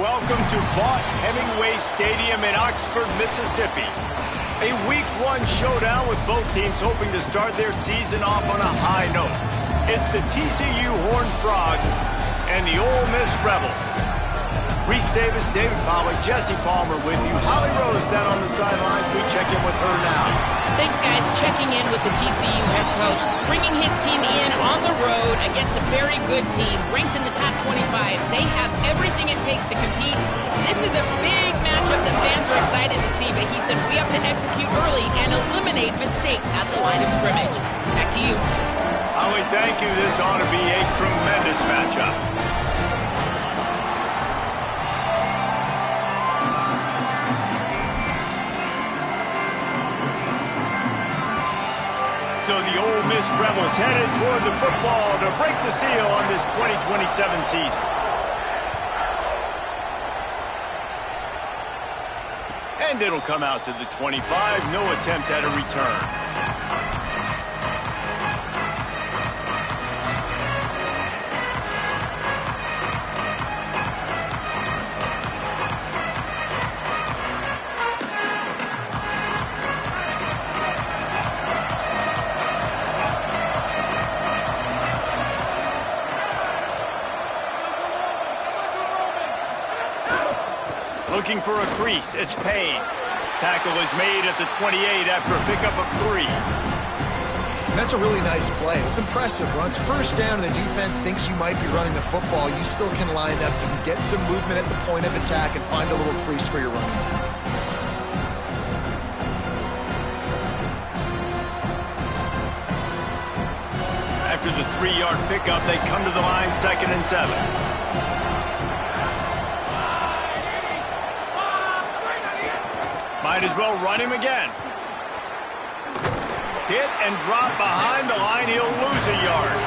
welcome to Vaught Hemingway Stadium in Oxford, Mississippi. A Week 1 showdown with both teams hoping to start their season off on a high note. It's the TCU Horned Frogs and the Ole Miss Rebels. Reese Davis, David Pollack, Jesse Palmer with you. Holly Rose down on the sidelines. We check in with her now. Thanks, guys. Checking in with the TCU head coach, bringing his team in on the road against a very good team, ranked in the top 25. They have everything it takes to compete. This is a big matchup that fans are excited to see, but he said we have to execute early and eliminate mistakes at the line of scrimmage. Back to you. Holly, thank you. This ought to be a tremendous matchup. So the Ole Miss Rebels headed toward the football to break the seal on this 2027 season. And it'll come out to the 25. No attempt at a return. Looking for a crease, it's Payne. Tackle is made at the 28 after a pickup of 3. That's a really nice play. It's impressive. Once first down and the defense thinks you might be running the football, you still can line up. You can get some movement at the point of attack and find a little crease for your running back. After the 3-yard pickup, they come to the line 2nd and 7. Might as well run him again. Hit and drop behind the line. He'll lose a yard.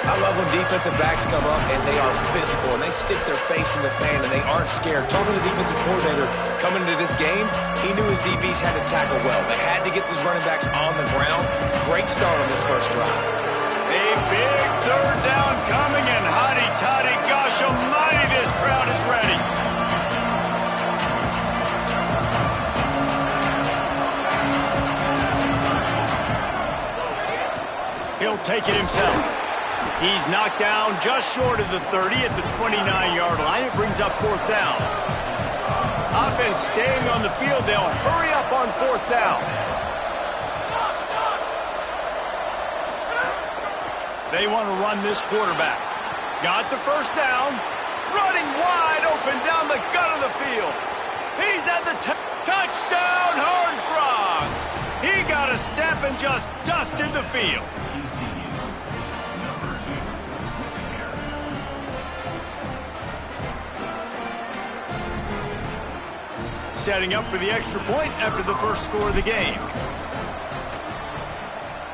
I love when defensive backs come up and they are physical and they stick their face in the fan and they aren't scared. Talking to the defensive coordinator coming into this game, he knew his DBs had to tackle well. They had to get these running backs on the ground. Great start on this first drive. A big 3rd down coming, and hotty-toddy, gosh almighty, this crowd is ready. He'll take it himself. He's knocked down just short of the 30 at the 29-yard line. It brings up 4th down. Offense staying on the field. They'll hurry up on 4th down. They want to run this quarterback. Got the 1st down. Running wide open down the gut of the field. He's at the touchdown, Horned Frogs. He got a step and just dusted the field. Setting up for the extra point after the first score of the game.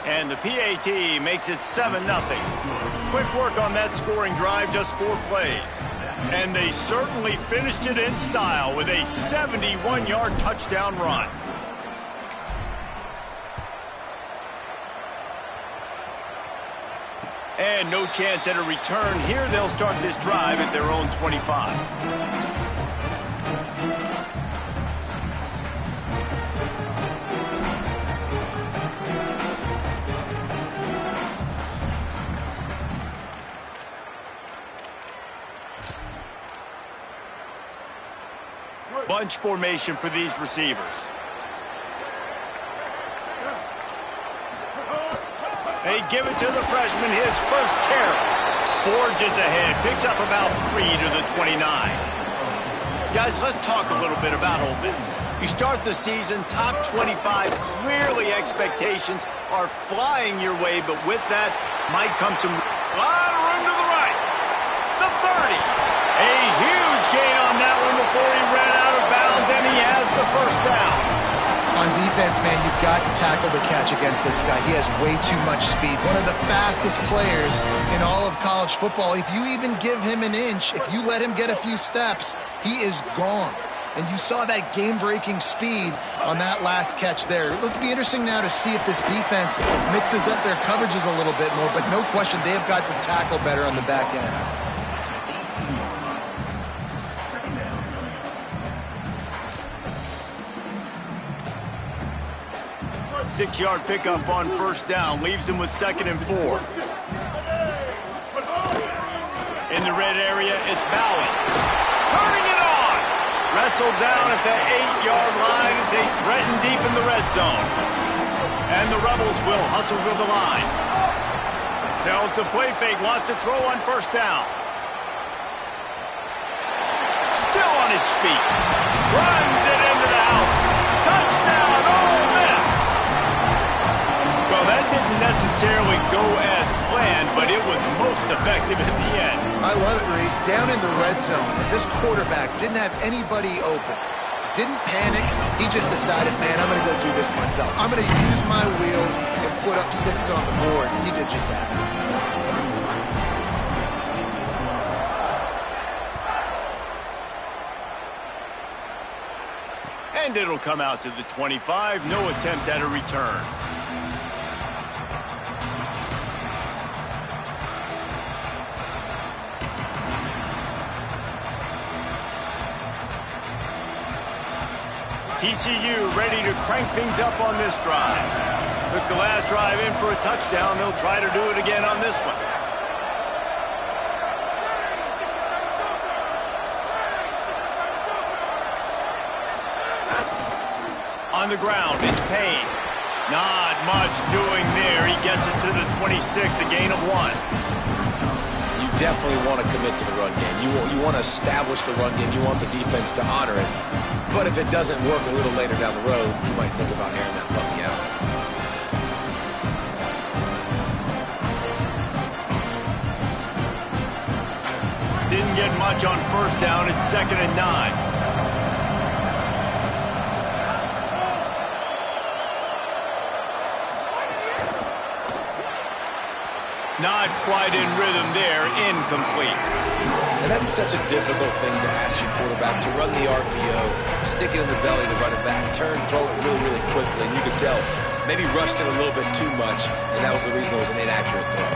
And the PAT makes it 7-0. Quick work on that scoring drive, just 4 plays. And they certainly finished it in style with a 71-yard touchdown run. And no chance at a return here. They'll start this drive at their own 25. Bunch formation for these receivers. They give it to the freshman, his first carry. Forges ahead, picks up about 3 to the 29. Guys, let's talk a little bit about Ole Miss. You start the season top 25. Clearly expectations are flying your way, but with that might come some lot of room to the right. The 30. A huge gain on that one before he ran out of bounds, and he has the 1st down. On defense, man, you've got to tackle the catch against this guy. He has way too much speed. One of the fastest players in all of college football. If you even give him an inch, if you let him get a few steps, he is gone. And you saw that game-breaking speed on that last catch there. Let's be interesting now to see if this defense mixes up their coverages a little bit more. But no question, they've got to tackle better on the back end. 6-yard pickup on first down. Leaves him with 2nd and 4. In the red area, it's Bowen. Turning it on! Wrestled down at the 8-yard line as they threaten deep in the red zone. And the Rebels will hustle to the line. Tells the play fake, wants to throw on first down. Still on his feet. Runs it into the house. Touchdown, Ole Miss! Well, that didn't necessarily go as planned, but it was most effective in the end. I love it, Reese. Down in the red zone, this quarterback didn't have anybody open. Didn't panic. He just decided, man, I'm going to go do this myself. I'm going to use my wheels and put up 6 on the board. He did just that. And it'll come out to the 25. No attempt at a return. TCU ready to crank things up on this drive. Took the last drive in for a touchdown. They'll try to do it again on this one. On the ground, it's Payne. Not much doing there. He gets it to the 26, a gain of 1. You definitely want to commit to the run game. You want to establish the run game. You want the defense to honor it. But if it doesn't work a little later down the road, you might think about airing that puppy out. Didn't get much on first down. It's 2nd and 9. Not quite in rhythm there, incomplete. And that's such a difficult thing to ask your quarterback, to run the RPO, stick it in the belly of the running back, turn, throw it really, really quickly. And you could tell, maybe rushed it a little bit too much, and that was the reason it was an inaccurate throw.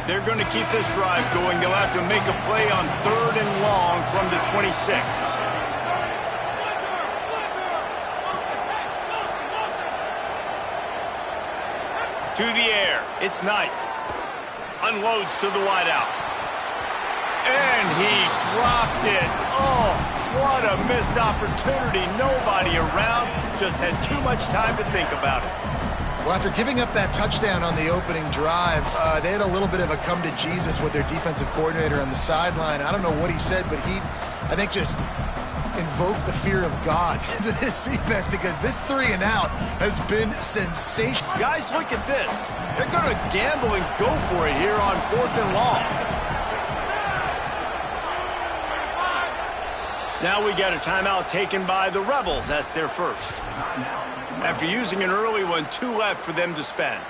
They're going to keep this drive going. They'll have to make a play on 3rd and long from the 26. To the air, it's Knight. Unloads to the wideout. And he dropped it. Oh, what a missed opportunity. Nobody around. Just had too much time to think about it. Well, after giving up that touchdown on the opening drive, they had a little bit of a come to Jesus with their defensive coordinator on the sideline. I don't know what he said, but he, I think, just invoke the fear of God into this defense, because this 3 and out has been sensational. Guys, look at this. They're going to gamble and go for it here on 4th and long. Now we got a timeout taken by the Rebels. That's their first. After using an early one, 2 left for them to spend.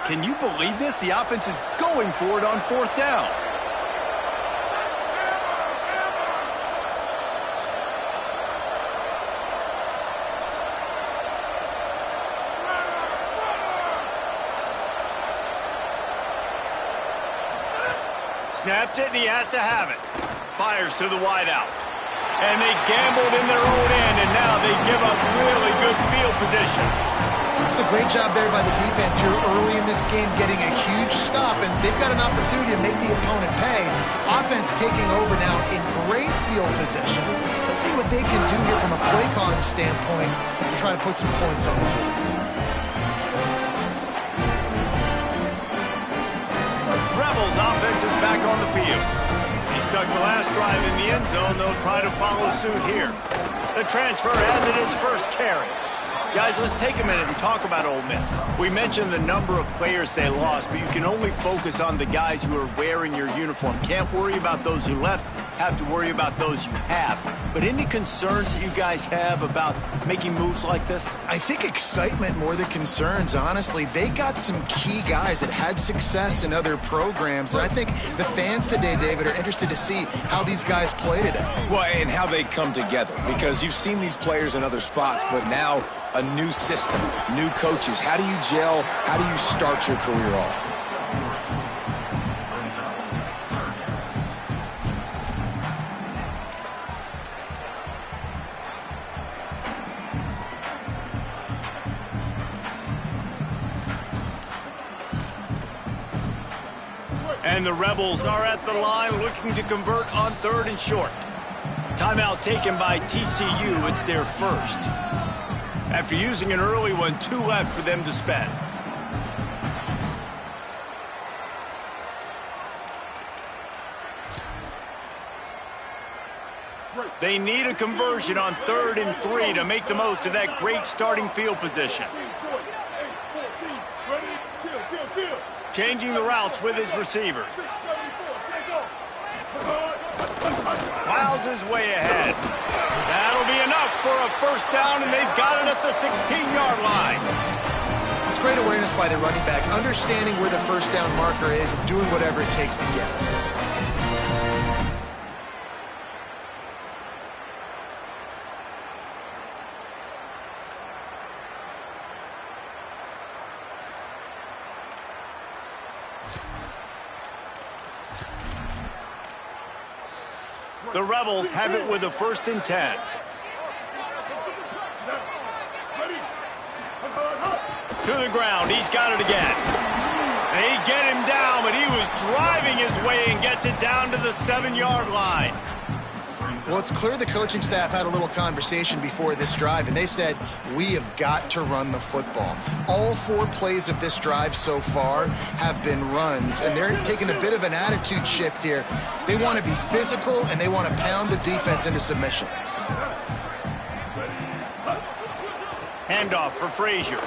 Can you believe this? The offense is going for it on 4th down. Snapped it, and he has to have it. Fires to the wideout. And they gambled in their own end, and now they give up really good field position. It's a great job there by the defense here early in this game, getting a huge stop, and they've got an opportunity to make the opponent pay. Offense taking over now in great field position. Let's see what they can do here from a play-calling standpoint to try to put some points on the board. Rebels offense is back on the field. He stuck the last drive in the end zone. They'll try to follow suit here. The transfer has it his first carry. Guys, let's take a minute and talk about Ole Miss. We mentioned the number of players they lost, but you can only focus on the guys who are wearing your uniform. Can't worry about those who left, have to worry about those you have. But any concerns that you guys have about making moves like this? I think excitement more than concerns, honestly. They got some key guys that had success in other programs, and I think the fans today, David, are interested to see how these guys play today. Well, and how they come together, because you've seen these players in other spots, but now a new system, new coaches. How do you gel? How do you start your career off? And the Rebels are at the line looking to convert on 3rd and short. Timeout taken by TCU. It's their first. After using an early one, 2 left for them to spend. They need a conversion on 3rd and 3 to make the most of that great starting field position. Changing the routes with his receivers. Plows his way ahead. That'll be enough for a first down, and they've got it at the 16-yard line. It's great awareness by the running back, understanding where the first down marker is and doing whatever it takes to get it. The Rebels have it with a 1st and 10. To the ground. He's got it again. They get him down, but he was driving his way and gets it down to the 7-yard line. Well, it's clear the coaching staff had a little conversation before this drive, and they said, we have got to run the football. All 4 plays of this drive so far have been runs, and they're taking a bit of an attitude shift here. They want to be physical, and they want to pound the defense into submission. Handoff for Frazier.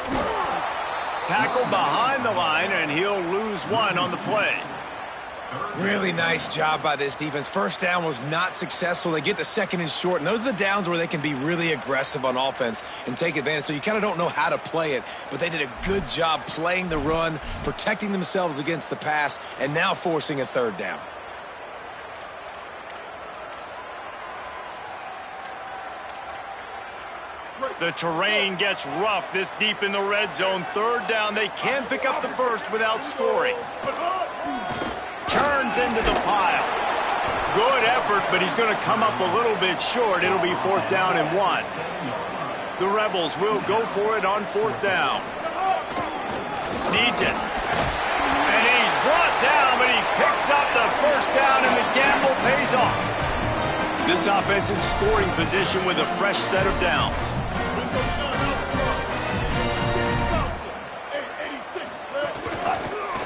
Tackle behind the line, and he'll lose 1 on the play. Really nice job by this defense. First down was not successful. They get to 2nd and short, and those are the downs where they can be really aggressive on offense and take advantage. So you kind of don't know how to play it, but they did a good job playing the run, protecting themselves against the pass, and now forcing a 3rd down. The terrain gets rough this deep in the red zone. 3rd down. They can pick up the first without scoring. Turns into the pile. Good effort, but he's going to come up a little bit short. It'll be 4th down and 1. The Rebels will go for it on 4th down. Needs it. And he's brought down, but he picks up the first down, and the gamble pays off. This offense in scoring position with a fresh set of downs.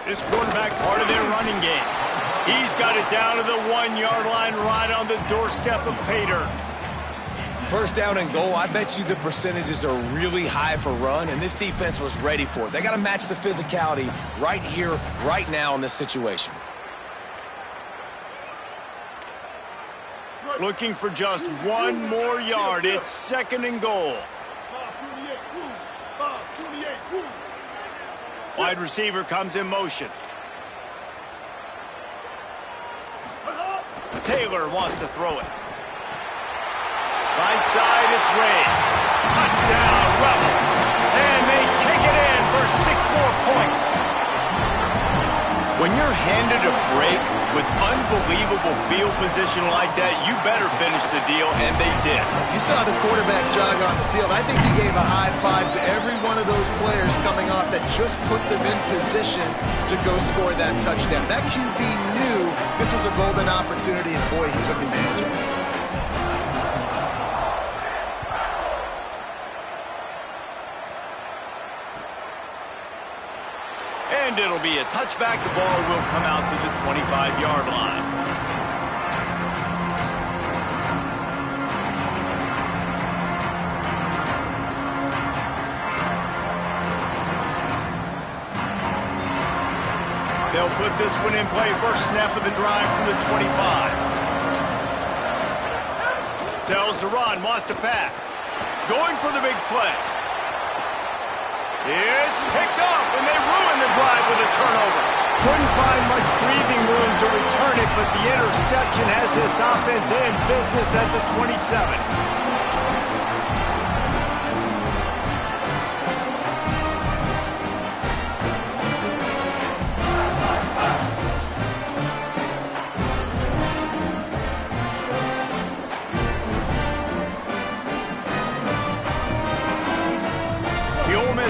This quarterback part of their running game. He's got it down to the 1-yard line right on the doorstep of pay dirt. First down and goal, I bet you the percentages are really high for run, and this defense was ready for it. They got to match the physicality right here, right now in this situation. Looking for just 1 more yard. It's 2nd and goal. Wide receiver comes in motion. Taylor wants to throw it. Right side, it's Ray. Touchdown, Rebels. And they take it in for 6 more points. When you're handed a break with unbelievable field position like that, you better finish the deal, and they did. You saw the quarterback jog on the field. I think he gave a high five to every one of those players coming off that just put them in position to go score that touchdown. That QB knew this was a golden opportunity, and boy, he took advantage of it. And it'll be a touchback. The ball will come out to the 25-yard line. They'll put this one in play. First snap of the drive from the 25. Tells to run, wants to pass. Going for the big play. It's picked off, and they ruin the drive with a turnover. Couldn't find much breathing room to return it, but the interception has this offense in business at the 27.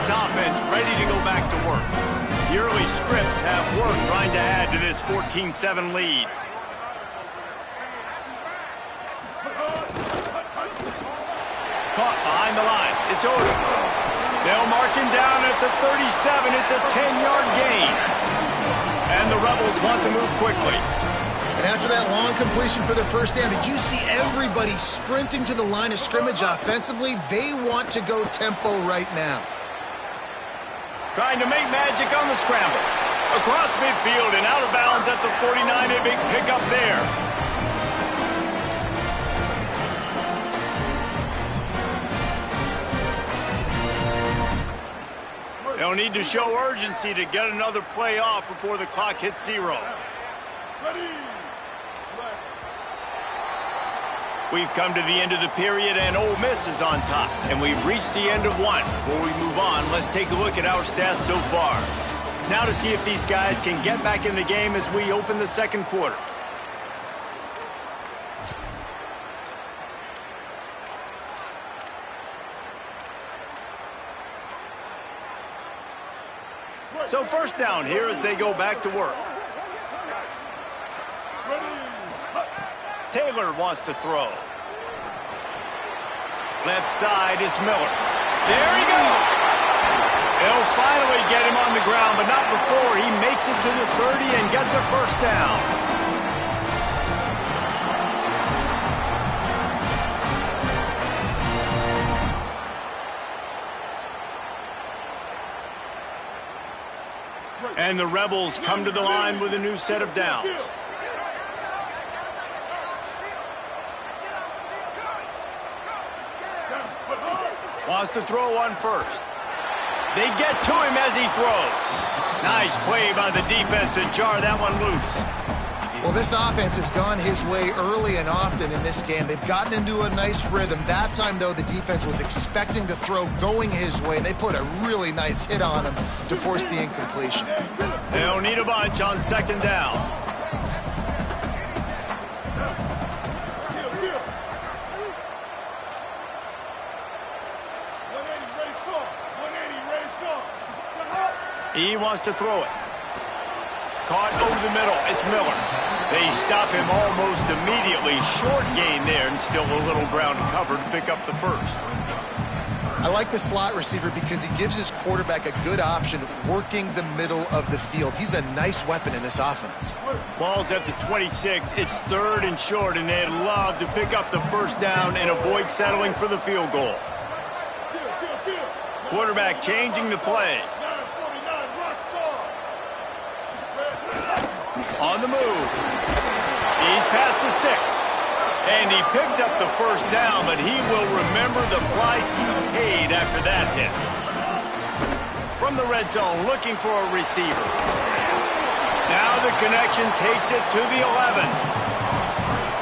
Offense ready to go back to work. The early scripts have worked trying to add to this 14-7 lead. Caught behind the line. It's over. They'll mark him down at the 37. It's a 10-yard gain. And the Rebels want to move quickly. And after that long completion for the first down, did you see everybody sprinting to the line of scrimmage offensively? They want to go tempo right now. Trying to make magic on the scramble. Across midfield and out of bounds at the 49. A big pickup there. They'll need to show urgency to get another play off before the clock hits 0. We've come to the end of the period, and Ole Miss is on top. And we've reached the end of one. Before we move on, let's take a look at our stats so far. Now to see if these guys can get back in the game as we open the second quarter. So first down here as they go back to work. Taylor wants to throw. Left side is Miller. There he goes. They'll finally get him on the ground, but not before he makes it to the 30 and gets a first down. And the Rebels come to the line with a new set of downs. Wants to throw on first. They get to him as he throws. Nice play by the defense to jar that one loose. Well, this offense has gone his way early and often in this game. They've gotten into a nice rhythm. That time, though, the defense was expecting the throw going his way, and they put a really nice hit on him to force the incompletion. They'll need a bunch on second down. He wants to throw it. Caught over the middle. It's Miller. They stop him almost immediately. Short gain there and still a little ground cover to pick up the first. I like the slot receiver because he gives his quarterback a good option working the middle of the field. He's a nice weapon in this offense. Ball's at the 26. It's third and short, and they'd love to pick up the first down and avoid settling for the field goal. Quarterback changing the play. On the move. He's past the sticks. And he picks up the first down, but he will remember the price he paid after that hit. From the red zone, looking for a receiver. Now the connection takes it to the 11.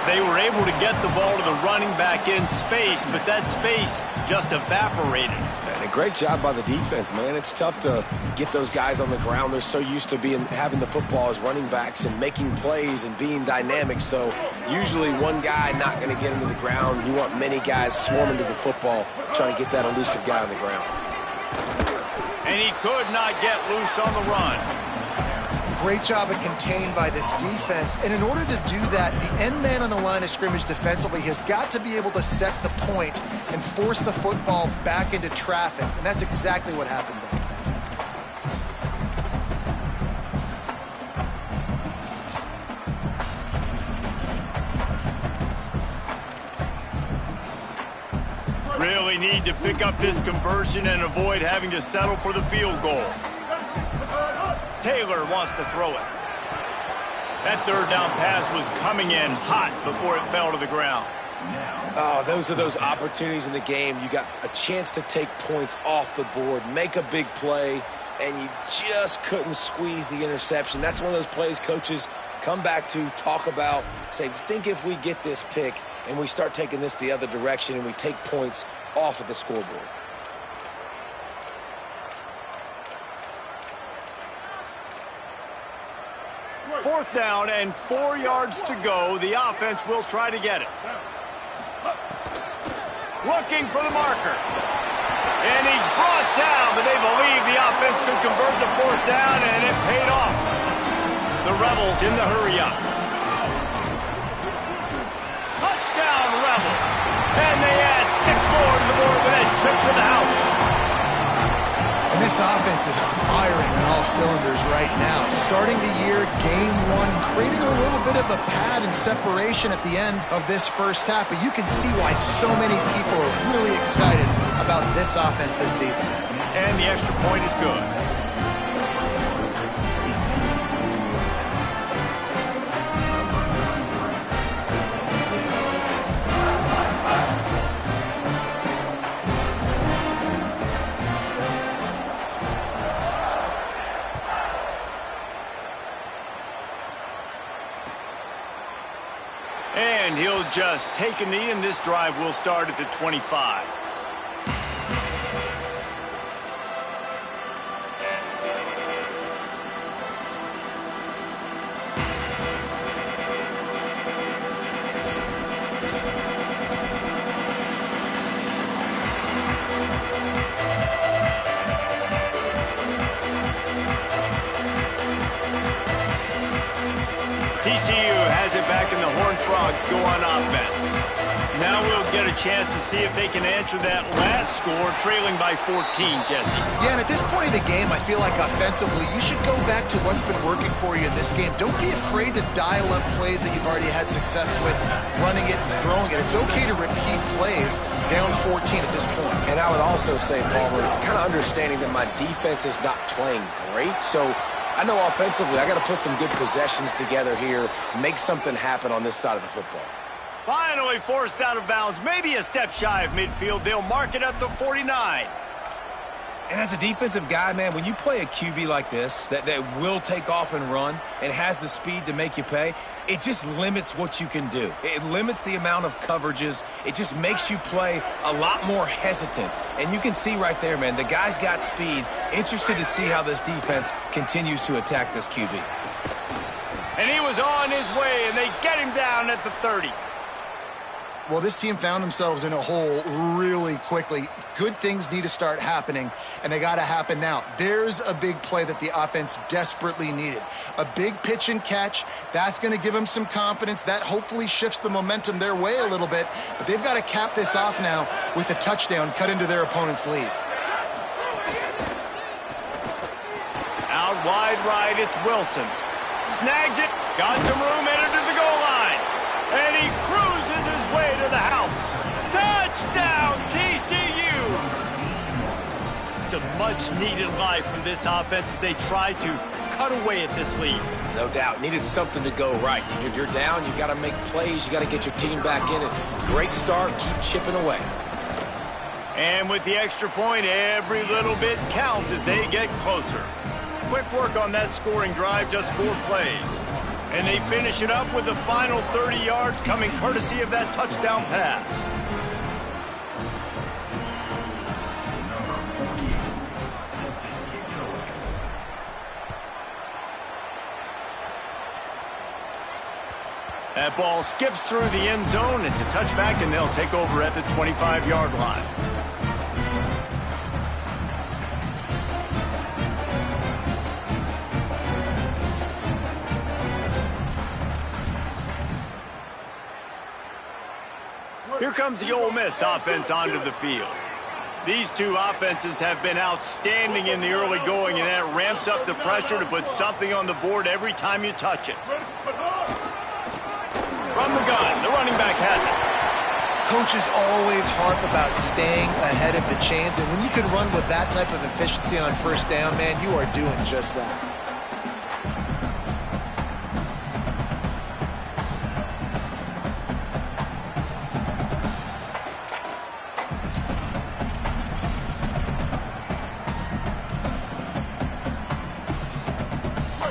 They were able to get the ball to the running back in space, but that space just evaporated. And a great job by the defense, man. It's tough to get those guys on the ground. They're so used to having the football as running backs and making plays and being dynamic. So usually one guy not going to get into the ground. You want many guys swarming to the football, trying to get that elusive guy on the ground. And he could not get loose on the run. Great job of contained by this defense. And in order to do that, the end man on the line of scrimmage defensively has got to be able to set the point and force the football back into traffic. And that's exactly what happened there. Really need to pick up this conversion and avoid having to settle for the field goal. Taylor wants to throw it. That third down pass was coming in hot before it fell to the ground. Oh, those are those opportunities in the game. You got a chance to take points off the board, make a big play, and you just couldn't squeeze the interception. That's one of those plays coaches come back to, talk about, say, think if we get this pick and we start taking this the other direction and we take points off of the scoreboard. Fourth down and 4 yards to go. The offense will try to get it. Looking for the marker. And he's brought down, but they believe the offense could convert the fourth down, and it paid off. The Rebels in the hurry-up. Touchdown, Rebels. And they add 6 more to the board with a trip to the house. And this offense is firing on all cylinders right now. Starting the year, game 1, creating a little bit of a pad and separation at the end of this first half. But you can see why so many people are really excited about this offense this season. And the extra point is good. And he'll just take a knee, and this drive will start at the 25. TCU has it back, and the Horned Frogs go on offense. Now we'll get a chance to see if they can answer that last score, trailing by 14, Jesse. Yeah, and at this point of the game, I feel like offensively, you should go back to what's been working for you in this game. Don't be afraid to dial up plays that you've already had success with, running it and throwing it. It's okay to repeat plays down 14 at this point. And I would also say, Palmer, kind of understanding that my defense is not playing great, so I know offensively I got to put some good possessions together here, make something happen on this side of the football. Finally forced out of bounds, maybe a step shy of midfield. They'll mark it at the 49. And as a defensive guy, man, when you play a QB like this that will take off and run and has the speed to make you pay, it just limits what you can do. It limits the amount of coverages. It just makes you play a lot more hesitant. And you can see right there, man, the guy's got speed. Interested to see how this defense continues to attack this QB. And he was on his way, and they get him down at the 30. Well, this team found themselves in a hole really quickly. Good things need to start happening, and they got to happen now. There's a big play that the offense desperately needed. A big pitch and catch. That's going to give them some confidence. That hopefully shifts the momentum their way a little bit. But they've got to cap this off now with a touchdown cut into their opponent's lead. Out wide right, it's Wilson. Snags it, got some room, entered to the goal line. And he cruises his way to the house. Touchdown, TCU! It's a much-needed life from this offense as they try to cut away at this lead. No doubt. Needed something to go right. You're down. You got to make plays. You got to get your team back in it. Great start. Keep chipping away. And with the extra point, every little bit counts as they get closer. Quick work on that scoring drive, just 4 plays. And they finish it up with the final 30 yards coming courtesy of that touchdown pass. That ball skips through the end zone. It's a touchback, and they'll take over at the 25-yard line. Here comes the Ole Miss offense onto the field. These two offenses have been outstanding in the early going, and that ramps up the pressure to put something on the board every time you touch it. From the gun, the running back has it. Coaches always harp about staying ahead of the chains, and when you can run with that type of efficiency on first down, man, you are doing just that.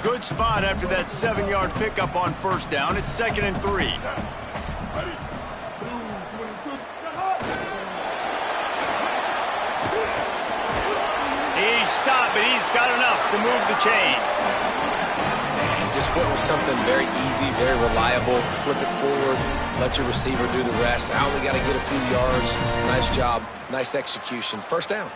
Good spot after that 7-yard pickup on first down. It's 2nd and 3. He's stopped, but he's got enough to move the chain. And just went with something very easy, very reliable. Flip it forward, let your receiver do the rest. I only got to get a few yards. Nice job, nice execution. First down.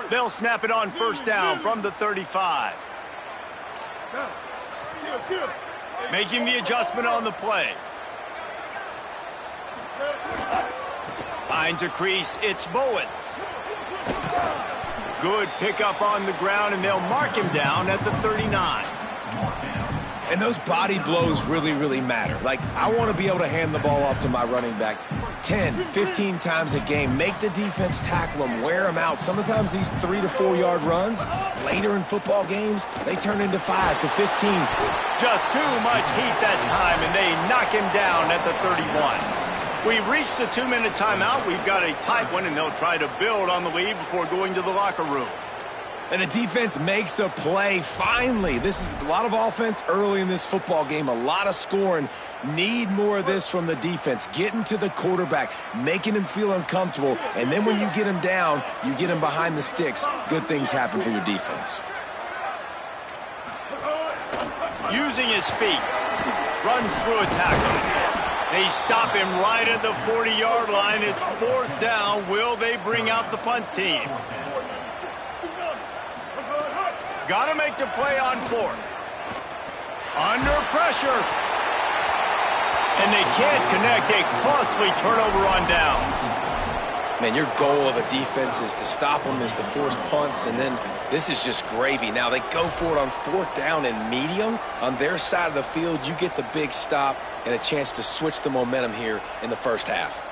They'll snap it on first down from the 35. Making the adjustment on the play. Finds a crease, it's Bowens. Good pickup on the ground, and they'll mark him down at the 39. And those body blows really, really matter. Like, I want to be able to hand the ball off to my running back 10, 15 times a game. Make the defense tackle them, wear them out. Sometimes these 3 to 4 yard runs, later in football games, they turn into 5 to 15. Just too much heat that time, and they knock him down at the 31. We've reached the 2-minute timeout. We've got a tight one, and they'll try to build on the lead before going to the locker room. And the defense makes a play, finally. This is a lot of offense early in this football game, a lot of scoring. Need more of this from the defense. Getting to the quarterback, making him feel uncomfortable, and then when you get him down, you get him behind the sticks. Good things happen for your defense. Using his feet, runs through a tackle. They stop him right at the 40-yard line. It's fourth down. Will they bring out the punt team? Got to make the play on fourth. Under pressure. And they can't connect. A costly turnover on downs. Man, your goal of a defense is to stop them, is to force punts, and then this is just gravy. Now they go for it on fourth down and medium. On their side of the field, you get the big stop and a chance to switch the momentum here in the first half.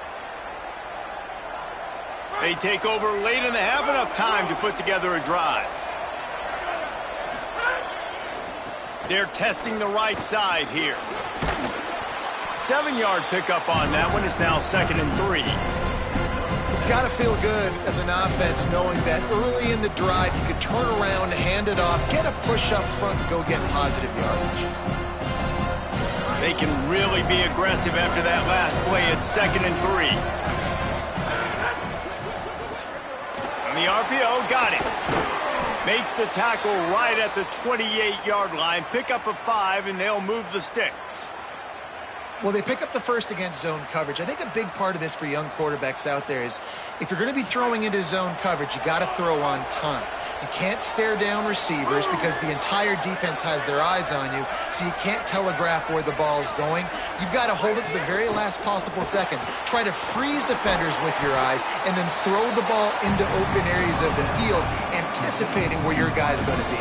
They take over late and they have enough time to put together a drive. They're testing the right side here. 7-yard pickup on that one. Is now 2nd and 3. It's got to feel good as an offense knowing that early in the drive you could turn around, hand it off, get a push up front, and go get positive yardage. They can really be aggressive after that last play at 2nd and 3. On the RPO, got it. Makes the tackle right at the 28-yard line. Pick up a 5, and they'll move the sticks. Well, they pick up the first against zone coverage. I think a big part of this for young quarterbacks out there is if you're going to be throwing into zone coverage, you got to throw on time. You can't stare down receivers because the entire defense has their eyes on you, so you can't telegraph where the ball's going. You've got to hold it to the very last possible second. Try to freeze defenders with your eyes and then throw the ball into open areas of the field, anticipating where your guy's going to be.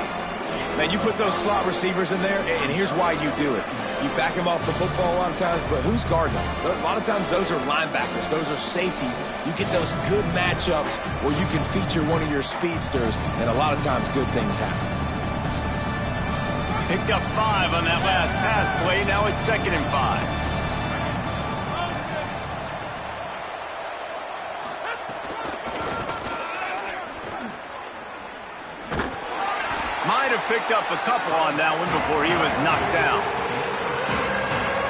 Man, you put those slot receivers in there, and here's why you do it. You back them off the football a lot of times, but who's guarding them? A lot of times those are linebackers. Those are safeties. You get those good matchups where you can feature one of your speedsters, and a lot of times good things happen. Picked up 5 on that last pass play. Now it's 2nd and 5. Might have picked up a couple on that one before he was knocked down.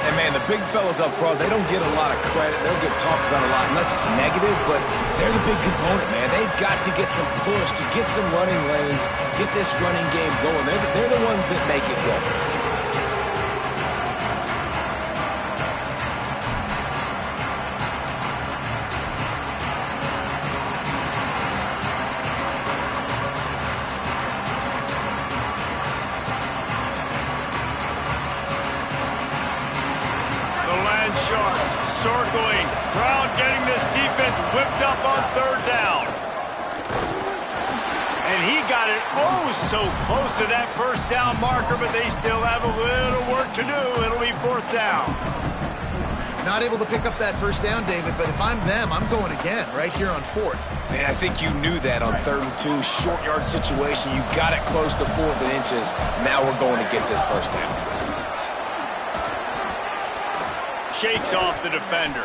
And, man, the big fellas up front, they don't get a lot of credit. They don't get talked about a lot unless it's negative, but they're the big component, man. They've got to get some push, to get some running lanes, get this running game going. They're the ones that make it go. Circling, crowd getting this defense whipped up on 3rd down. And he got it so close to that first down marker, but they still have a little work to do. It'll be 4th down. Not able to pick up that first down, David, but if I'm them, I'm going again right here on 4th. Man, I think you knew that on 3rd and 2, short yard situation. You got it close to 4th and inches. Now we're going to get this first down. Shakes off the defender.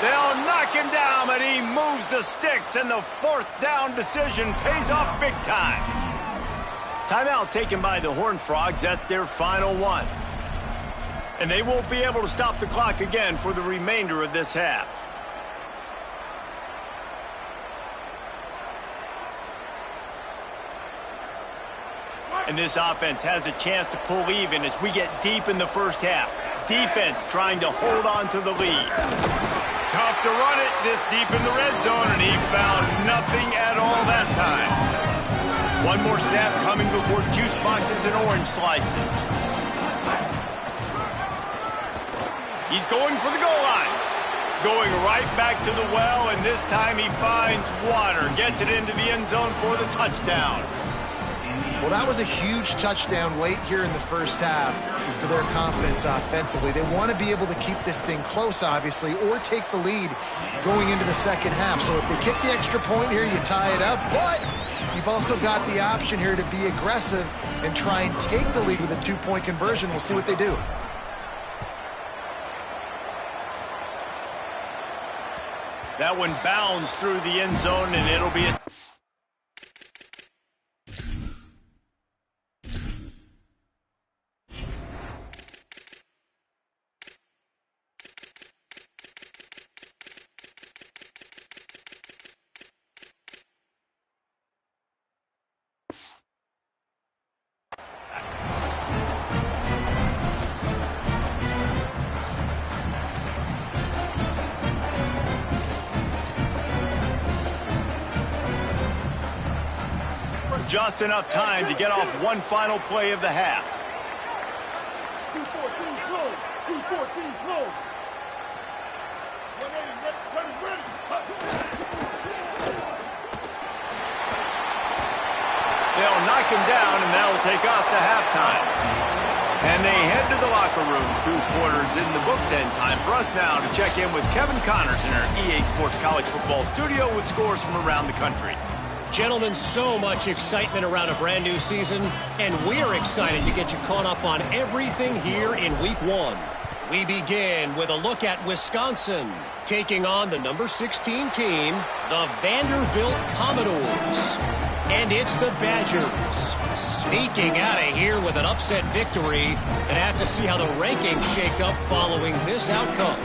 They'll knock him down, but he moves the sticks, and the 4th down decision pays off big time. Timeout taken by the Horned Frogs. That's their final one. And they won't be able to stop the clock again for the remainder of this half. And this offense has a chance to pull even as we get deep in the first half. Defense trying to hold on to the lead. Tough to run it this deep in the red zone, and he found nothing at all that time. One more snap coming before juice boxes and orange slices. He's going for the goal line. Going right back to the well, and this time he finds water. Gets it into the end zone for the touchdown. Well, that was a huge touchdown late here in the first half for their confidence offensively. They want to be able to keep this thing close, obviously, or take the lead going into the second half. So if they kick the extra point here, you tie it up. But you've also got the option here to be aggressive and try and take the lead with a two-point conversion. We'll see what they do. That one bounds through the end zone, and it'll be a... Just enough time to get off one final play of the half. 2-14 close. 2-14 close. They'll knock him down, and that'll take us to halftime. And they head to the locker room. 2 quarters in the books, and time for us now to check in with Kevin Connors in our EA Sports College Football studio with scores from around the country. Gentlemen, so much excitement around a brand new season, and we're excited to get you caught up on everything here in Week 1. We begin with a look at Wisconsin, taking on the number 16 team, the Vanderbilt Commodores. And it's the Badgers, sneaking out of here with an upset victory, and have to see how the rankings shake up following this outcome.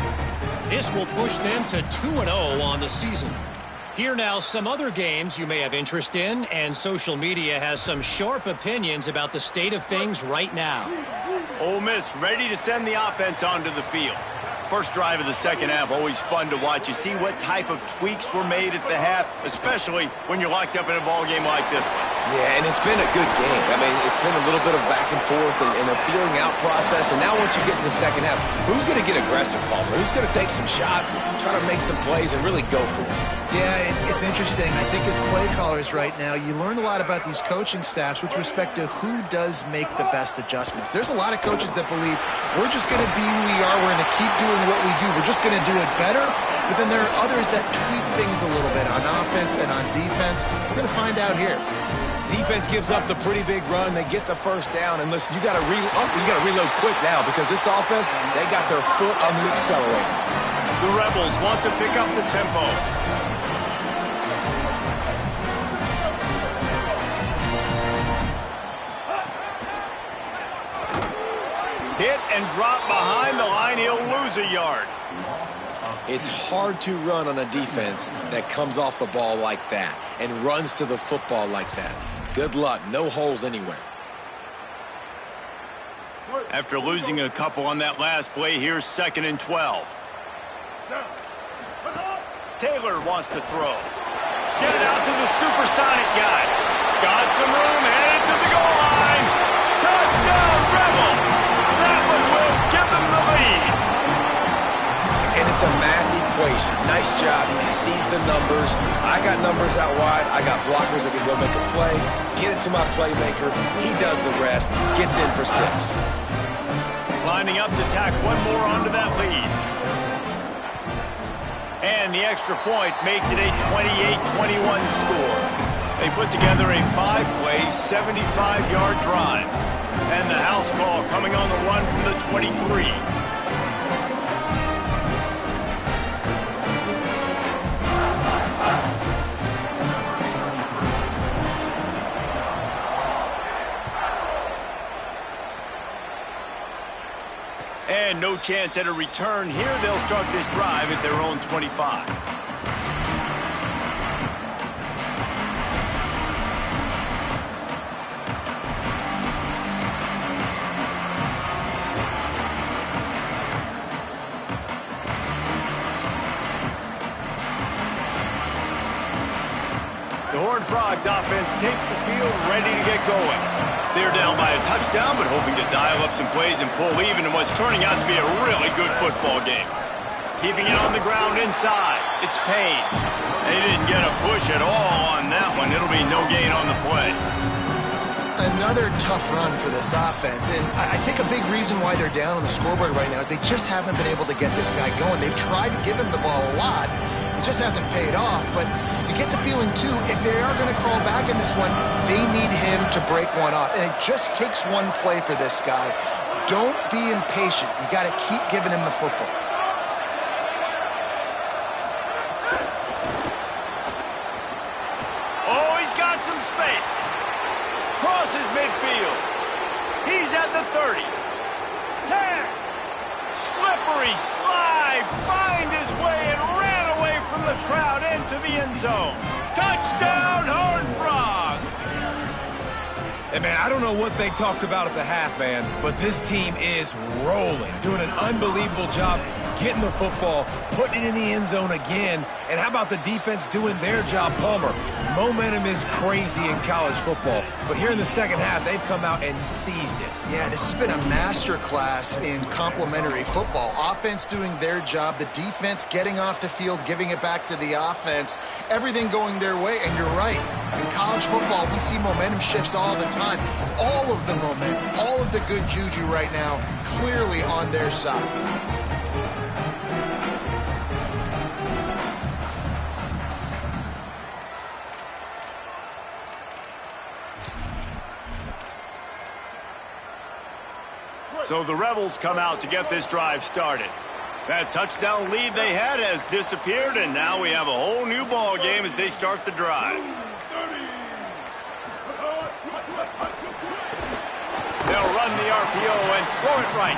This will push them to 2-0 on the season. Here now, some other games you may have interest in, and social media has some sharp opinions about the state of things right now. Ole Miss ready to send the offense onto the field. First drive of the second half, always fun to watch. You see what type of tweaks were made at the half, especially when you're locked up in a ball game like this one. Yeah, and it's been a good game. I mean, it's been a little bit of back and forth and a feeling out process. And now once you get in the second half, who's going to get aggressive, Palmer? Who's going to take some shots, try to make some plays, and really go for it? Yeah, it's interesting. I think as play callers right now, you learn a lot about these coaching staffs with respect to who does make the best adjustments. There's a lot of coaches that believe we're just going to be who we are. We're going to keep doing what we do. We're just going to do it better. But then there are others that tweak things a little bit on offense and on defense. We're going to find out here. Defense gives up the pretty big run. They get the first down. And listen, you got to reload quick now because this offense, they got their foot on the accelerator. The Rebels want to pick up the tempo. Hit and drop behind the line. He'll lose a yard. It's hard to run on a defense that comes off the ball like that and runs to the football like that. Good luck. No holes anywhere. After losing a couple on that last play, here's 2nd and 12. Taylor wants to throw. Get it out to the supersonic guy. Got some room, headed to the goal line. Touchdown, Rebels! That one will give them the lead. And it's a math equation. Nice job. He sees the numbers. I got numbers out wide. I got blockers that can go make a play. Get it to my playmaker. He does the rest. Gets in for 6. Lining up to tack one more onto that lead. And the extra point makes it a 28-21 score. They put together a 5-play, 75-yard drive. And the house call coming on the run from the 23. And no chance at a return here. They'll start this drive at their own 25. offense takes the field, ready to get going. They're down by a touchdown, but hoping to dial up some plays and pull even in what's turning out to be a really good football game. Keeping it on the ground inside. It's Payne. They didn't get a push at all on that one. It'll be no gain on the play. Another tough run for this offense, and I think a big reason why they're down on the scoreboard right now is they just haven't been able to get this guy going. They've tried to give him the ball a lot. It just hasn't paid off, but you get the feeling, too, if they are going to crawl back in this one, they need him to break one off, and it just takes one play for this guy. Don't be impatient. You got to keep giving him the football. Oh, he's got some space. Crosses midfield. He's at the 30. 10. Slippery slide. Find his way and ran away from the crowd into the end zone. Touchdown, Horned Frogs. Hey, man, I don't know what they talked about at the half, man, but this team is rolling, doing an unbelievable job getting the football, putting it in the end zone again. And how about the defense doing their job, Palmer? Momentum is crazy in college football, but here in the second half, they've come out and seized it. Yeah, this has been a masterclass in complementary football. Offense doing their job, the defense getting off the field, giving it back to the offense, everything going their way. And you're right, in college football, we see momentum shifts all the time. All of the momentum, all of the good juju right now, clearly on their side. So the Rebels come out to get this drive started. That touchdown lead they had has disappeared, and now we have a whole new ball game as they start the drive. They'll run the RPO and throw it right.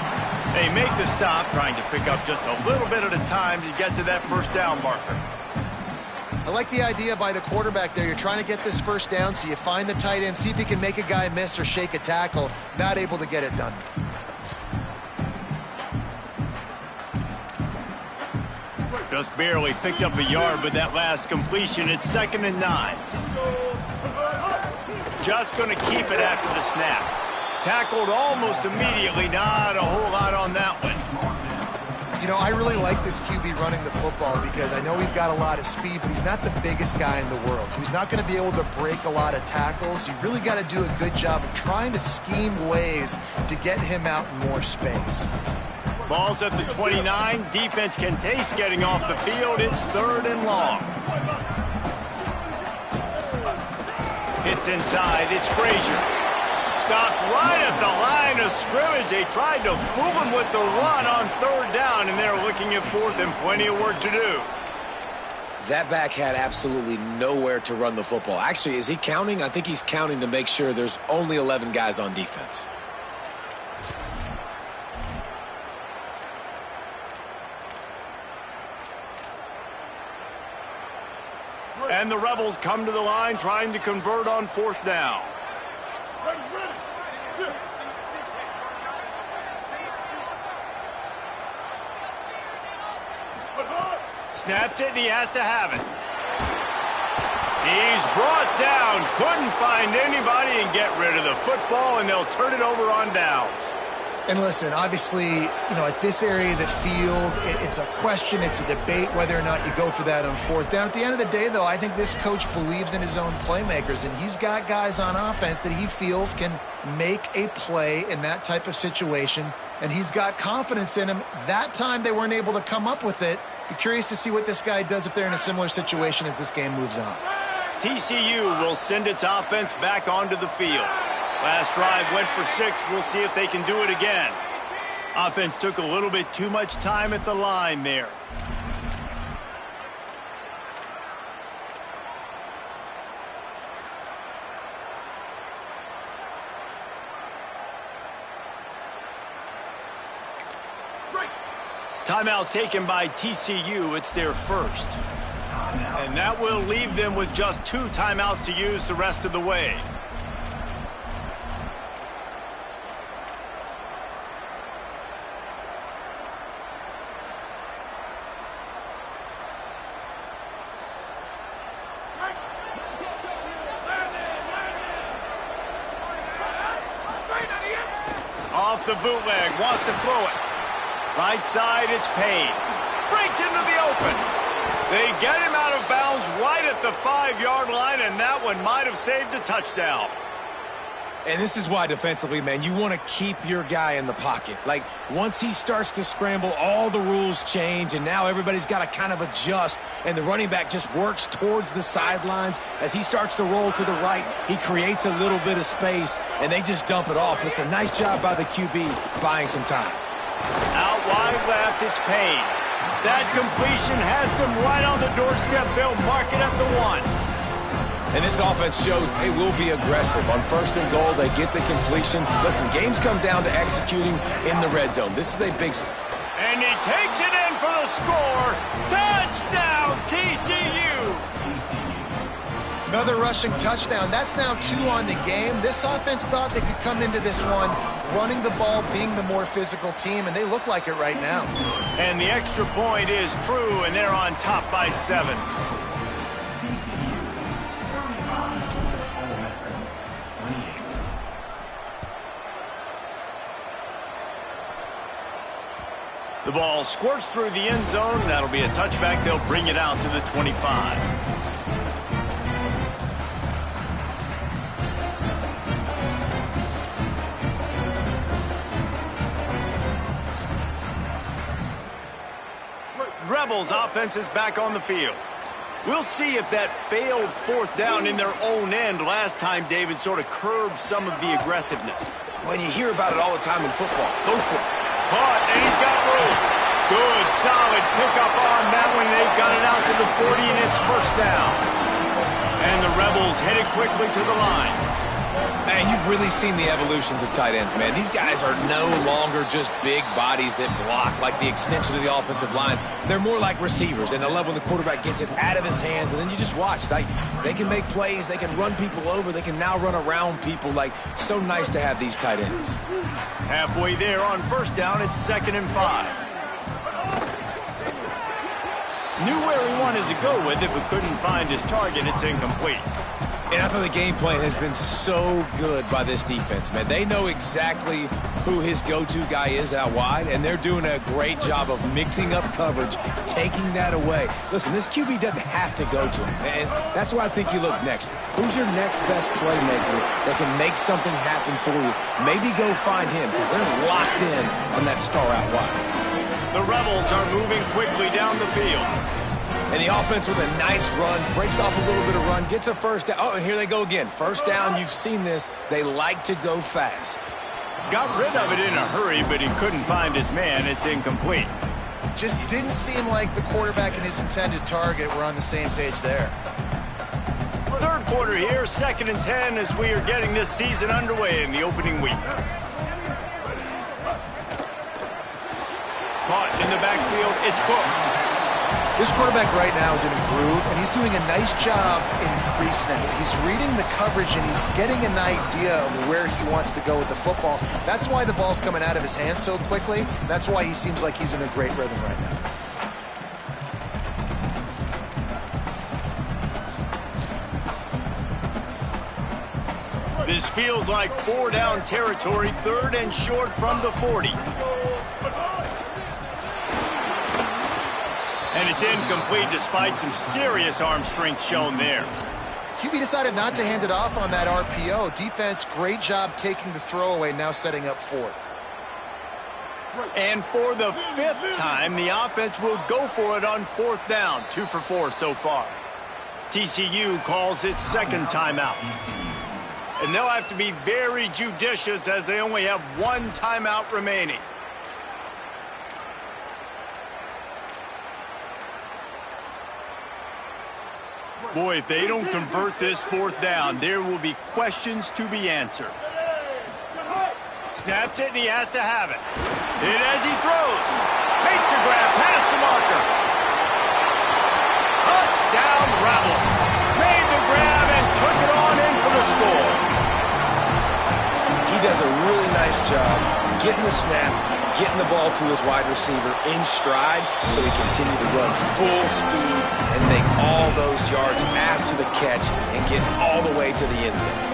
They make the stop, trying to pick up just a little bit at a time to get to that first down marker. I like the idea by the quarterback there. You're trying to get this first down, so you find the tight end, see if he can make a guy miss or shake a tackle. Not able to get it done. Just barely picked up a yard with that last completion. It's 2nd and 9. Just going to keep it after the snap. Tackled almost immediately. Not a whole lot on that one. You know, I really like this QB running the football because I know he's got a lot of speed, but he's not the biggest guy in the world. So he's not going to be able to break a lot of tackles. You really got to do a good job of trying to scheme ways to get him out in more space. Ball's at the 29. Defense can taste getting off the field. It's 3rd and long. Hits inside. It's Frazier. Stopped right at the line of scrimmage. They tried to fool him with the run on 3rd down, and they're looking at 4th and plenty of work to do. That back had absolutely nowhere to run the football. Actually, is he counting? I think he's counting to make sure there's only 11 guys on defense. And the Rebels come to the line trying to convert on 4th down. Snapped it, and he has to have it. He's brought down. Couldn't find anybody and get rid of the football, and they'll turn it over on downs. And listen, obviously, you know, at this area of the field, it's a question, it's a debate whether or not you go for that on 4th down. At the end of the day, though, I think this coach believes in his own playmakers, and he's got guys on offense that he feels can make a play in that type of situation, and he's got confidence in him. That time they weren't able to come up with it. Be curious to see what this guy does if they're in a similar situation as this game moves on. TCU will send its offense back onto the field. Last drive went for 6. We'll see if they can do it again. Offense took a little bit too much time at the line there. Timeout taken by TCU. It's their first. And that will leave them with just 2 timeouts to use the rest of the way. Off the bootleg, wants to throw it. Right side, it's Payne. Breaks into the open. They get him out of bounds right at the 5-yard line, and that one might have saved a touchdown. And this is why defensively, man, you want to keep your guy in the pocket. Like, once he starts to scramble, all the rules change, and now everybody's got to kind of adjust, and the running back just works towards the sidelines. As he starts to roll to the right, he creates a little bit of space, and they just dump it off. But it's a nice job by the QB buying some time. Out wide left, it's Payne. That completion has them right on the doorstep. They'll mark it at the 1. And this offense shows they will be aggressive. On 1st and goal, they get the completion. Listen, games come down to executing in the red zone. This is a big... And he takes it in for the score. Touchdown, TCU! Another rushing touchdown. That's now 2 on the game. This offense thought they could come into this one running the ball, being the more physical team, and they look like it right now. And the extra point is true, and they're on top by 7. The ball squirts through the end zone. That'll be a touchback. They'll bring it out to the 25. Rebels offense is back on the field. We'll see if that failed 4th down in their own end last time, David, sort of curbed some of the aggressiveness. When you hear about it all the time in football, go for it. Caught, and he's got room. Good, solid pickup on that one. They've got it out to the 40, and it's 1st down. And the Rebels headed quickly to the line. Man, you've really seen the evolutions of tight ends, man. These guys are no longer just big bodies that block like the extension of the offensive line. They're more like receivers, and I love when the quarterback gets it out of his hands, and then you just watch. Like, they can make plays, they can run people over, they can now run around people. Like, so nice to have these tight ends. Halfway there on 1st down, it's 2nd and 5. Knew where he wanted to go with it, but couldn't find his target. It's incomplete. And I thought the game plan has been so good by this defense, man. They know exactly who his go-to guy is out wide, and they're doing a great job of mixing up coverage, taking that away. Listen, this QB doesn't have to go to him, and that's why I think you look next. Who's your next best playmaker that can make something happen for you? Maybe go find him, because they're locked in on that star out wide. The Rebels are moving quickly down the field. And the offense with a nice run, breaks off a little bit of run, gets a 1st down. Oh, and here they go again. 1st down, you've seen this. They like to go fast. Got rid of it in a hurry, but he couldn't find his man. It's incomplete. Just didn't seem like the quarterback and his intended target were on the same page there. 3rd quarter here, 2nd and 10 as we are getting this season underway in the opening week. Caught in the backfield, it's Cook. This quarterback right now is in a groove, and he's doing a nice job in pre-snap. He's reading the coverage, and he's getting an idea of where he wants to go with the football. That's why the ball's coming out of his hands so quickly. That's why he seems like he's in a great rhythm right now. This feels like 4-down territory, 3rd and short from the 40. And it's incomplete despite some serious arm strength shown there. QB decided not to hand it off on that RPO. Defense, great job taking the throwaway, now setting up 4th. And for the 5th time, the offense will go for it on 4th down. 2 for 4 so far. TCU calls its 2nd timeout. And they'll have to be very judicious as they only have 1 timeout remaining. Boy, if they don't convert this 4th down, there will be questions to be answered. Snaps it, and he has to have it. Hit as he throws. Makes a grab past the marker. Touchdown, Rebels. Made the grab and took it on in for the score. He does a really nice job getting the snap, getting the ball to his wide receiver in stride so he continued to run full speed and make all those yards after the catch and get all the way to the end zone.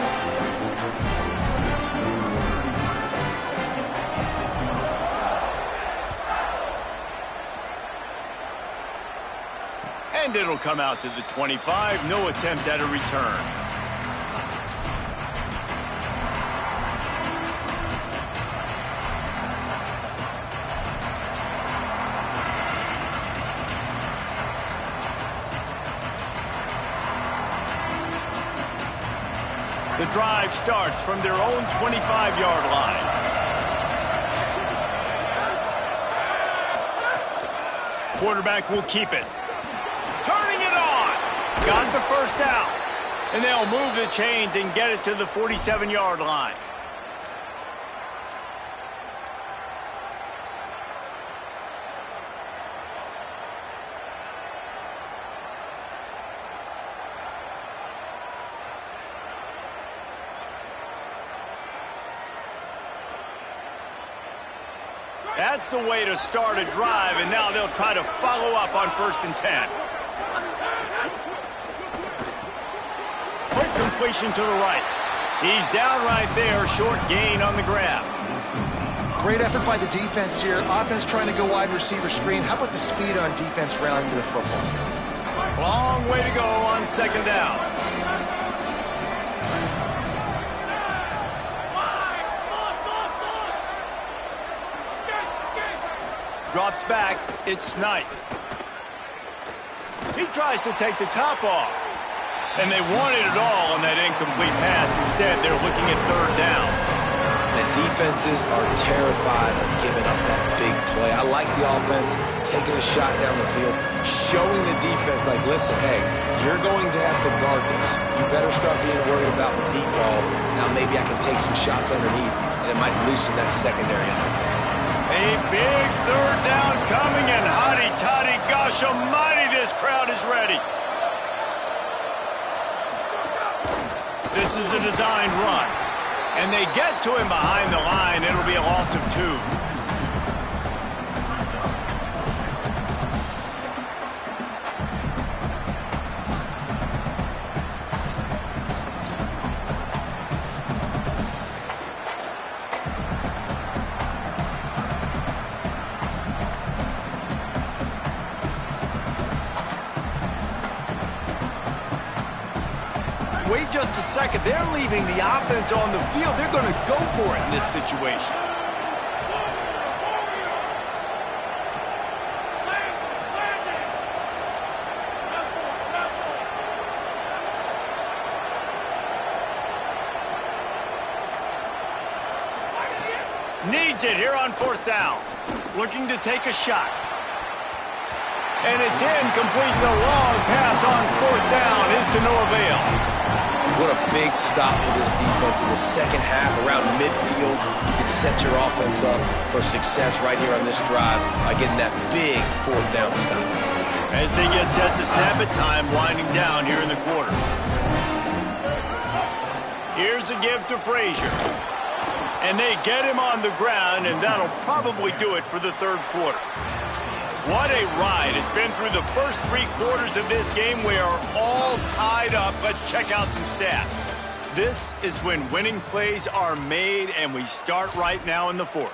it'll come out to the 25. No attempt at a return. The drive starts from their own 25-yard line. Quarterback will keep it. Turning it on. Got the first down. And they'll move the chains and get it to the 47-yard line. That's the way to start a drive, and now they'll try to follow up on 1st and 10. Quick completion to the right. He's down right there, short gain on the grab. Great effort by the defense here. Offense trying to go wide receiver screen. How about the speed on defense rallying to the football? Long way to go on 2nd down. Drops back. It's Snipe. He tries to take the top off. And they wanted it all on that incomplete pass. Instead, they're looking at 3rd down. The defenses are terrified of giving up that big play. I like the offense taking a shot down the field, showing the defense, like, listen, hey, you're going to have to guard this. You better start being worried about the deep ball. Now maybe I can take some shots underneath, and it might loosen that secondary a little bit. A big 3rd down coming, and hotty-toddy, gosh almighty, this crowd is ready. This is a designed run. And they get to him behind the line. It'll be a loss of 2. Wait just a second. They're leaving the offense on the field. They're going to go for it in this situation. Needs it here on 4th down. Looking to take a shot. And it's incomplete. The long pass on 4th down is to no avail. What a big stop for this defense in the second half around midfield. You can set your offense up for success right here on this drive by getting that big 4th down stop. As they get set to snap it, time winding down here in the quarter. Here's a give to Frazier. And they get him on the ground, and that'll probably do it for the 3rd quarter. What a ride. It's been through the first 3 quarters of this game. We are all tied up. Let's check out some stats. This is when winning plays are made, and we start right now in the 4th.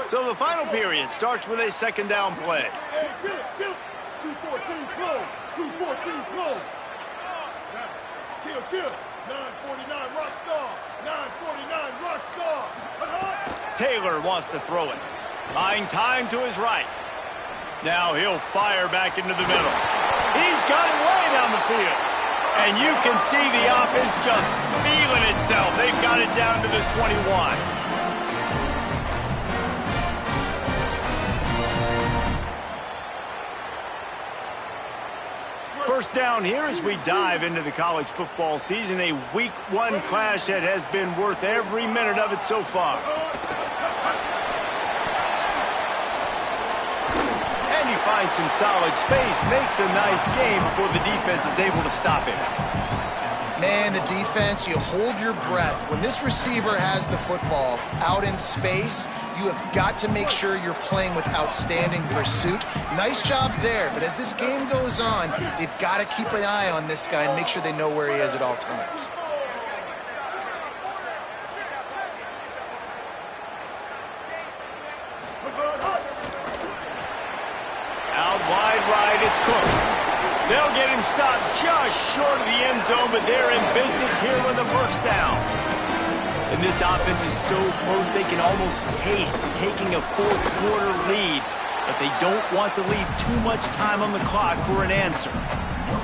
So the final period starts with a 2nd down play. Hey, kill it. 2-14 close. 2-14 close. Kill. 949 rock star. 949 rock star. Taylor wants to throw it. Buying time to his right. Now he'll fire back into the middle. He's got it way down the field. And you can see the offense just feeling itself. They've got it down to the 21. First down here as we dive into the college football season. A Week 1 clash that has been worth every minute of it so far. And he finds some solid space, makes a nice game before the defense is able to stop him. Man, the defense, you hold your breath. When this receiver has the football out in space, you have got to make sure you're playing with outstanding pursuit. Nice job there, but as this game goes on, they've got to keep an eye on this guy and make sure they know where he is at all times. wide right, it's Cook. They'll get him stopped just short of the end zone, but they're in business here with a first down. And this offense is so close they can almost taste taking a fourth-quarter lead, but they don't want to leave too much time on the clock for an answer.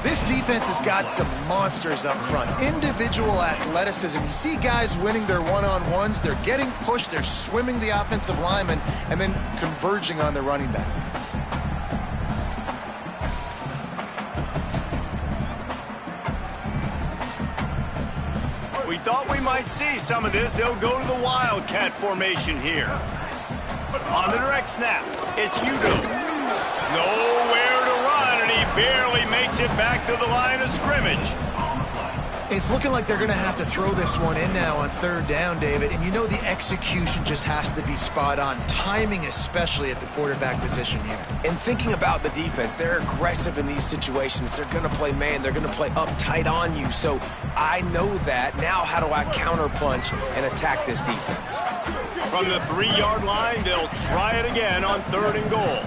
This defense has got some monsters up front. Individual athleticism. You see guys winning their one-on-ones. They're getting pushed. They're swimming the offensive lineman and then converging on the running back. We thought we might see some of this. They'll go to the Wildcat formation here. On the direct snap, it's Udo. Nowhere to run, and he barely makes it back to the line of scrimmage. It's looking like they're going to have to throw this one in now on third down, David. And you know the execution just has to be spot on. Timing especially at the quarterback position here. And thinking about the defense, they're aggressive in these situations. They're going to play man. They're going to play uptight on you. So I know that. Now how do I counterpunch and attack this defense? From the 3-yard line, they'll try it again on third and goal.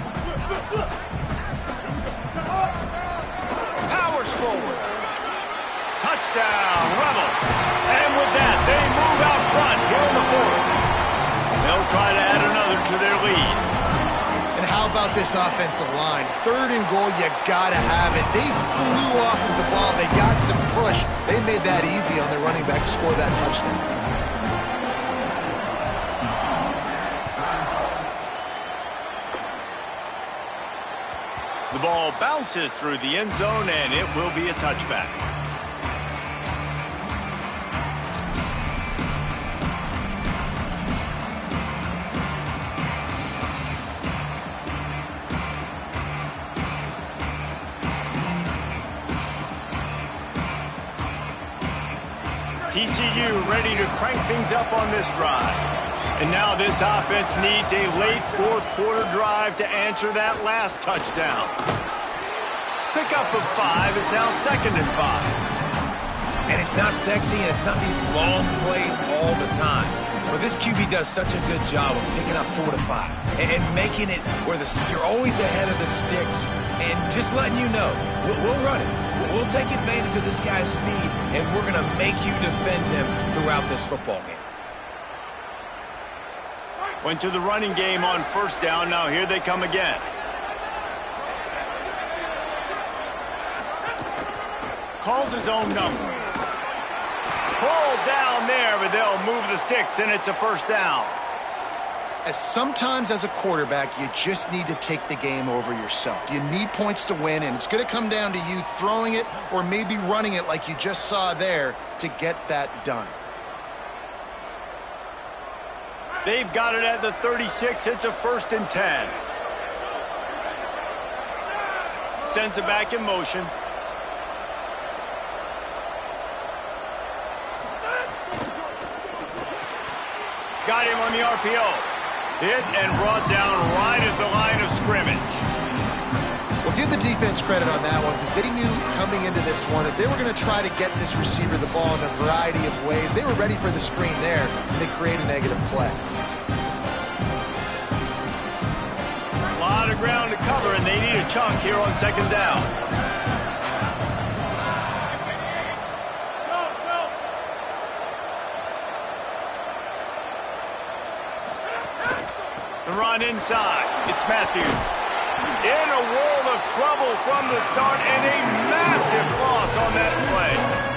Powers forward. Touchdown, Rebels. And with that, they move out front here in the fourth. They'll try to add another to their lead. And how about this offensive line? Third and goal, you gotta have it. They flew off of the ball. They got some push. They made that easy on their running back to score that touchdown. The ball bounces through the end zone, and it will be a touchback. TCU ready to crank things up on this drive. And now this offense needs a late fourth-quarter drive to answer that last touchdown. Pickup of 5 is now 2nd and 5. And it's not sexy, and it's not these long plays all the time. But this QB does such a good job of picking up 4 to 5 and making it where you're always ahead of the sticks and just letting you know, we'll run it. We'll take advantage of this guy's speed, and we're going to make you defend him throughout this football game. Went to the running game on first down. Now here they come again. Calls his own number. Pulled down there, but they'll move the sticks, and it's a first down. As sometimes as a quarterback, you just need to take the game over yourself. You need points to win, and it's going to come down to you throwing it or maybe running it like you just saw there to get that done. They've got it at the 36. It's a 1st and 10. Sends it back in motion. Got him on the RPO. Hit and brought down right at the line of scrimmage. Well, give the defense credit on that one because they knew coming into this one that they were going to try to get this receiver the ball in a variety of ways. They were ready for the screen there, and they create a negative play. A lot of ground to cover, and they need a chunk here on 2nd down. The run inside. It's Matthews. In a world of trouble from the start, and a massive loss on that play.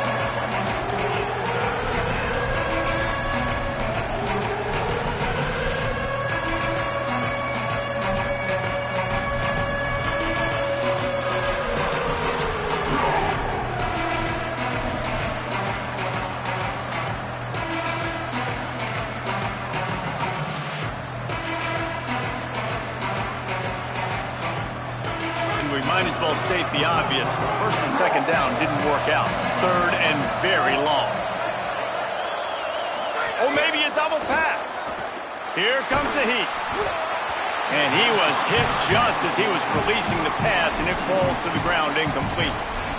Might as well state the obvious. 1st and 2nd down didn't work out. 3rd and very long. Oh, maybe a double pass. Here comes the heat. And he was hit just as he was releasing the pass, and it falls to the ground incomplete.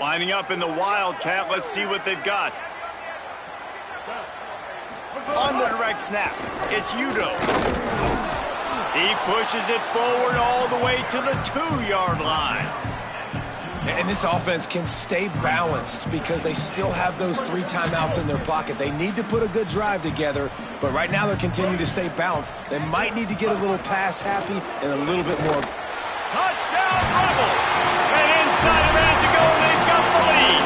Lining up in the Wildcat. Let's see what they've got. On the direct snap, it's Udo. He pushes it forward all the way to the 2-yard line. And this offense can stay balanced because they still have those 3 timeouts in their pocket. They need to put a good drive together, but right now they're continuing to stay balanced. They might need to get a little pass happy and a little bit more. Touchdown, Rebels! And inside a minute to go, they've got the lead.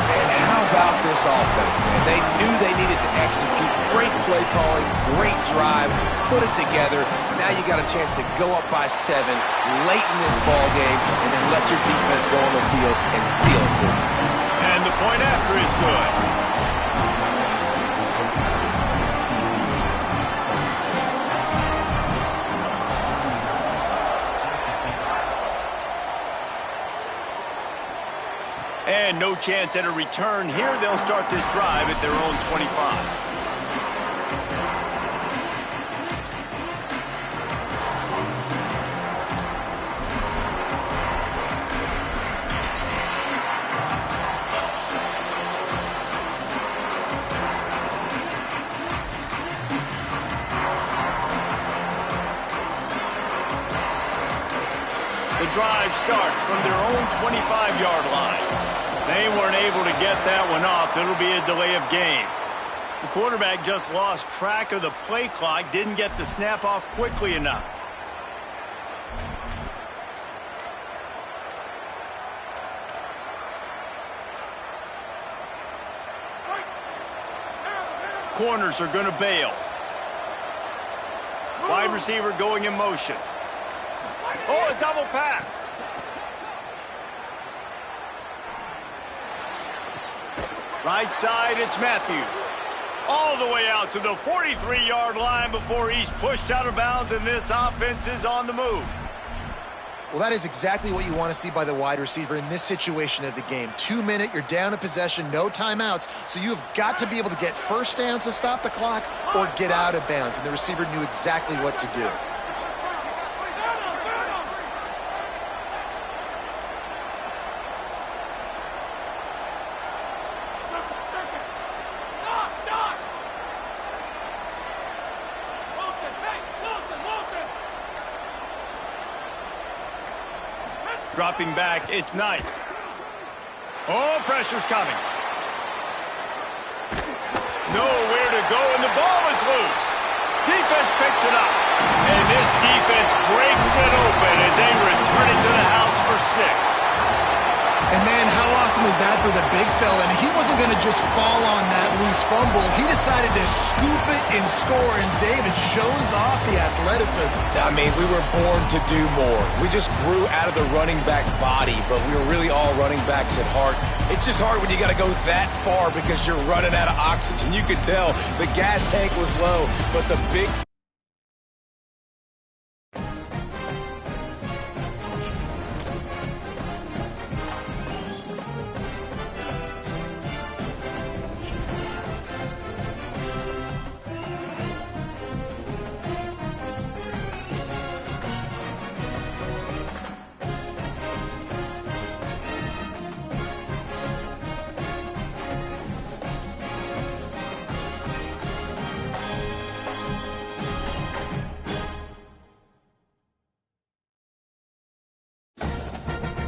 And how about this offense, man? They knew they needed to execute. Great play calling, great drive, put it together. Now you got a chance to go up by 7 late in this ball game and then let your defense go on the field and seal it for you. And the point after is good. And no chance at a return here. They'll start this drive at their own 25. The drive starts from their own 25-yard line. They weren't able to get that one off. It'll be a delay of game. The quarterback just lost track of the play clock, didn't get the snap off quickly enough. Corners are going to bail. Wide receiver going in motion. Oh, a double pass. Right side, it's Matthews. All the way out to the 43-yard line before he's pushed out of bounds, and this offense is on the move. Well, that is exactly what you want to see by the wide receiver in this situation of the game. 2 minute, you're down in possession, no timeouts, so you have got to be able to get first downs to stop the clock or get out of bounds, and the receiver knew exactly what to do. Dropping back, it's Knight. Oh, pressure's coming. Nowhere to go, and the ball is loose. Defense picks it up. And this defense breaks it open as they return it to the house for 6. And man, how awesome is that for the big fella? And he wasn't going to just fall on that loose fumble. He decided to scoop it and score, and David shows off the athleticism. I mean, we were born to do more. We just grew out of the running back body, but we were really all running backs at heart. It's just hard when you got to go that far because you're running out of oxygen. You could tell the gas tank was low, but the big